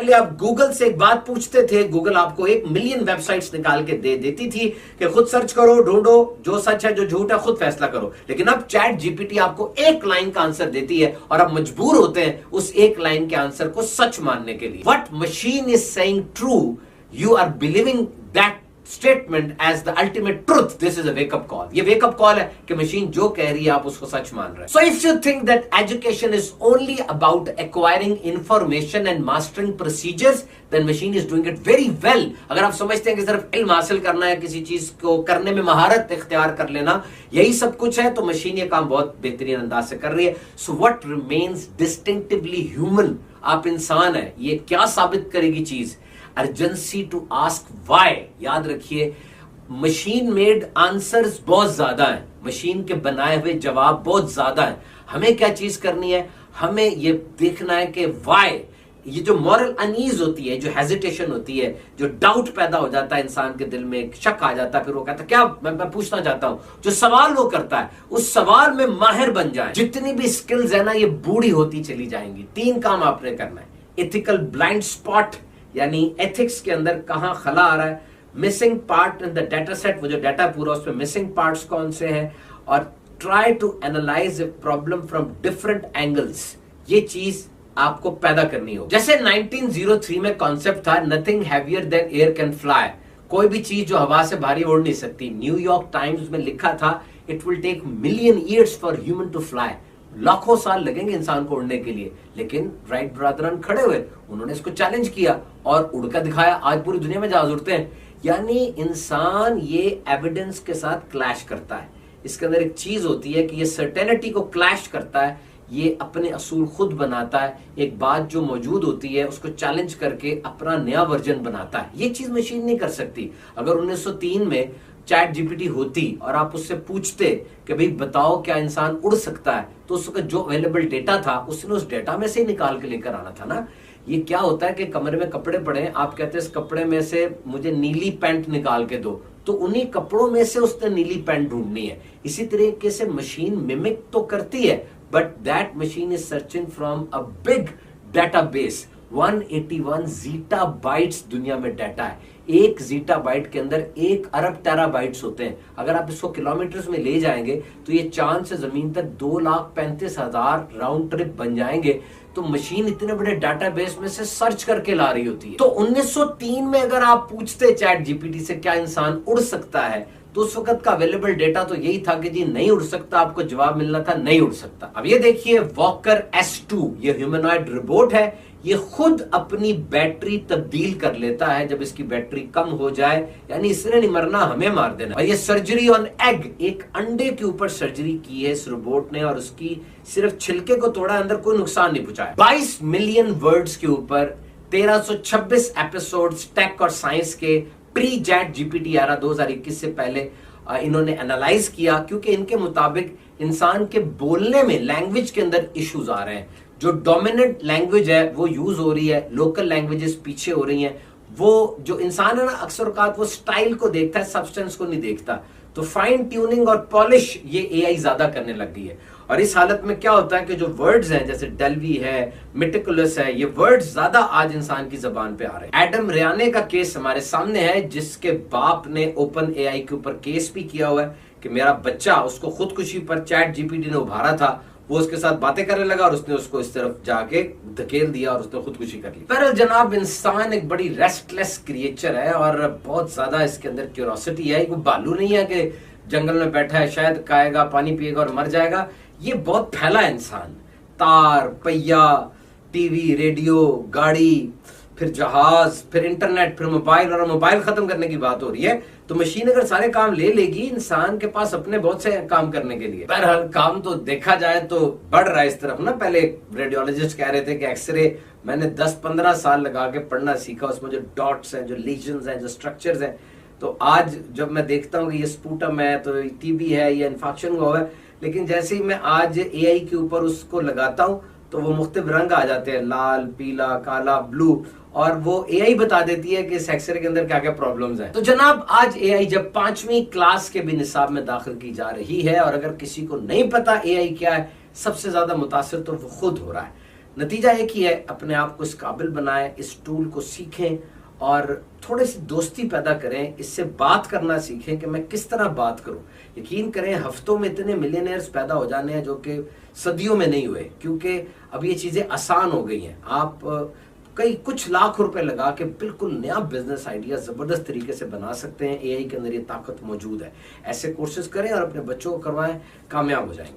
पहले आप गूगल से एक बात पूछते थे, गूगल आपको 1 मिलियन वेबसाइट्स निकाल के दे देती थी कि खुद सर्च करो, ढूंढो, जो सच है जो झूठ है खुद फैसला करो। लेकिन अब चैट जीपीटी आपको एक लाइन का आंसर देती है और आप मजबूर होते हैं उस एक लाइन के आंसर को सच मानने के लिए। What machine is saying true, you are believing that statement as the ultimate truth. This is a wake up call. ये wake up call है कि मशीन जो कह रही है आप उसको सच मान रहे हैं। So if you think that education is only about acquiring information and mastering procedures, then machine is doing it very well. अगर आप समझते हैं कि सिर्फ इल्म हासिल करना है, किसी चीज को करने में महारत इख्तियार कर लेना, यही सब कुछ है, तो मशीन ये काम बहुत बेहतरीन अंदाज से कर रही है। So what remains distinctively human, आप इंसान है, ये क्या साबित करेगी चीज? Urgency to ask why. याद रखिए, मशीन मेड आंसर्स बहुत ज्यादा है, मशीन के बनाए हुए जवाब बहुत ज्यादा है। हमें क्या चीज करनी है? हमें ये देखना है कि व्हाई, ये जो मॉरल अनईज होती है, जो हेजिटेशन होती है, जो डाउट पैदा हो जाता है इंसान के दिल में, एक शक आ जाता है, फिर वो कहता है क्या मैं पूछना चाहता हूं, जो सवाल वो करता है उस सवाल में माहिर बन जाए। जितनी भी स्किल्स है ना, ये बूढ़ी होती चली जाएंगी। 3 काम आपने करना है। एथिकल ब्लाइंड स्पॉट, यानी एथिक्स के अंदर कहां खला आ रहा है, missing part in the data set, वो जो डाटा पूरा उसमें मिसिंग पार्ट्स कौन से हैं, और try to analyse a problem from different angles. ये चीज आपको पैदा करनी हो। जैसे 1903 में कॉन्सेप्ट था nothing heavier than air can fly, कोई भी चीज जो हवा से भारी उड़ नहीं सकती। न्यूयॉर्क टाइम्स में लिखा था it will take million years for human to fly, लाखों साल लगेंगे इंसान को उड़ने के लिए। लेकिन राइट ब्रदरन खड़े हुए, उन्होंने इसको चैलेंज किया और उड़कर दिखाया। आज पूरी दुनिया में जहाज उड़ते हैं। यानी इंसान ये एविडेंस के साथ क्लैश करता है। इसके अंदर एक चीज होती है कि ये सर्टेनिटी को क्लैश करता है, ये अपने असूल खुद बनाता है, एक बात जो मौजूद होती है उसको चैलेंज करके अपना नया वर्जन बनाता है। ये चीज मशीन नहीं कर सकती। अगर 1903 में चैट जीपीटी होती और आप उससे पूछते कि भाई बताओ क्या इंसान उड़ सकता है, तो उसका जो अवेलेबल डेटा था उसने उस डेटा में से ही निकाल के लेकर आना था ना। ये क्या होता है कि कमरे में कपड़े पड़े हैं, आप कहते हैं इस कपड़े में से मुझे नीली पैंट निकाल के दो, तो उन्हीं कपड़ों में से उसने नीली पैंट ढूंढनी है। इसी तरीके से मशीन मिमिक तो करती है, but that machine is searching from a big database. 181 zeta bytes दुनिया में डाटा है। एक जीटा बाइट के अंदर 1 अरब टेराबाइट्स होते हैं। अगर आप इसको किलोमीटर्स में ले जाएंगे तो ये चांद से जमीन तक 2,35,000 राउंड ट्रिप बन जाएंगे। तो मशीन इतने बड़े डाटाबेस में से सर्च करके ला रही होती है। तो 1903 में अगर आप पूछते चैट जीपीटी से क्या इंसान उड़ सकता है, तो उस वक्त का अवेलेबल डेटा तो यही था कि जी नहीं उड़ सकता। आपको जवाब मिलना था नहीं उड़ सकता। अब ये देखिए वॉकर S2, ये ह्यूमनॉइड रोबोट है। ये खुद अपनी बैटरी तब्दील कर लेता है जब इसकी बैटरी कम हो जाए, यानी इसने नहीं मरना, हमें मार देना। और ये सर्जरी ऑन एग, एक अंडे के ऊपर सर्जरी की है इस रोबोट ने, और उसकी सिर्फ छिलके को तोड़ा, अंदर कोई नुकसान नहीं पहुंचाया। 22 मिलियन वर्ड्स के ऊपर 1326 एपिसोड्स टेक और साइंस के प्री चैट जीपीटी एरा 2021 से पहले इन्होंने एनालाइज किया, क्योंकि इनके मुताबिक इंसान के बोलने में लैंग्वेज के अंदर इश्यूज आ रहे हैं। जो डोमिनेंट लैंग्वेज है वो यूज हो रही है, लोकल लैंग्वेजेस पीछे हो रही हैं। वो जो इंसान है ना, अक्सर औकात वो स्टाइल को देखता है, सब्सटेंस को नहीं देखता। तो फाइन ट्यूनिंग और पॉलिश ये एआई ज्यादा करने लग गई है। और इस हालत में क्या होता है कि जो वर्ड्स हैं, जैसे डेल्वी है, मेटिकुलस है, ये वर्ड्स ज्यादा आज इंसान की जबान पे आ रहे हैं। एडम रियाने का केस हमारे सामने है, जिसके बाप ने ओपन एआई के ऊपर केस भी किया हुआ है कि मेरा बच्चा, उसको खुदकुशी पर चैट जीपीटी ने उभारा था, वो उसके साथ बातें करने लगा और उसने उसको इस तरफ जाके धकेल दिया और उसने खुदकुशी कर ली। पर जनाब, इंसान एक बड़ी रेस्टलेस क्रिएचर है और बहुत ज्यादा इसके अंदर क्यूरोसिटी है। वो भालू नहीं है कि जंगल में बैठा है, शायद खाएगा, पानी पिएगा और मर जाएगा। ये बहुत फैला इंसान, तार, पहिया, टीवी, रेडियो, गाड़ी, फिर जहाज, फिर इंटरनेट, फिर मोबाइल, और मोबाइल खत्म करने की बात हो रही है। तो मशीन अगर सारे काम ले लेगी, इंसान के पास अपने बहुत से काम करने के लिए। बहरहाल काम तो देखा जाए तो बढ़ रहा है इस तरफ ना। पहले रेडियोलॉजिस्ट कह रहे थे कि एक्सरे मैंने 10-15 साल लगा के पढ़ना सीखा, उसमें जो डॉट्स हैं, जो लीजन्स हैं, जो स्ट्रक्चर्स हैं। तो आज जब मैं देखता हूँ कि ये स्पूटम है, तो टीबी है, ये इन्फेक्शन हुआ है, लेकिन जैसे ही मैं आज एआई के ऊपर उसको लगाता हूँ तो वो मुख्तलिफ रंग आ जाते हैं, लाल, पीला, काला, ब्लू, और वो एआई बता देती है कि इस एक्सरे के अंदर क्या क्या प्रॉब्लम्स हैं। तो जनाब, आज एआई जब 5वीं क्लास के भी निसाब में दाखिल की जा रही है, और अगर किसी को नहीं पता एआई क्या है, सबसे ज्यादा मुतासिर तो वो खुद हो रहा है। नतीजा एक ही है, अपने आप को इस काबिल बनाएं, इस टूल को सीखें और थोड़ी सी दोस्ती पैदा करें, इससे बात करना सीखें कि मैं किस तरह बात करूं। यकीन करें हफ्तों में इतने मिलियनेयर्स पैदा हो जाने हैं जो कि सदियों में नहीं हुए, क्योंकि अब ये चीजें आसान हो गई हैं। आप कई कुछ लाख रुपए लगा के बिल्कुल नया बिजनेस आइडिया जबरदस्त तरीके से बना सकते हैं। एआई के अंदर ये ताकत मौजूद है। ऐसे कोर्सेज करें और अपने बच्चों को करवाएं, कामयाब हो जाएंगे।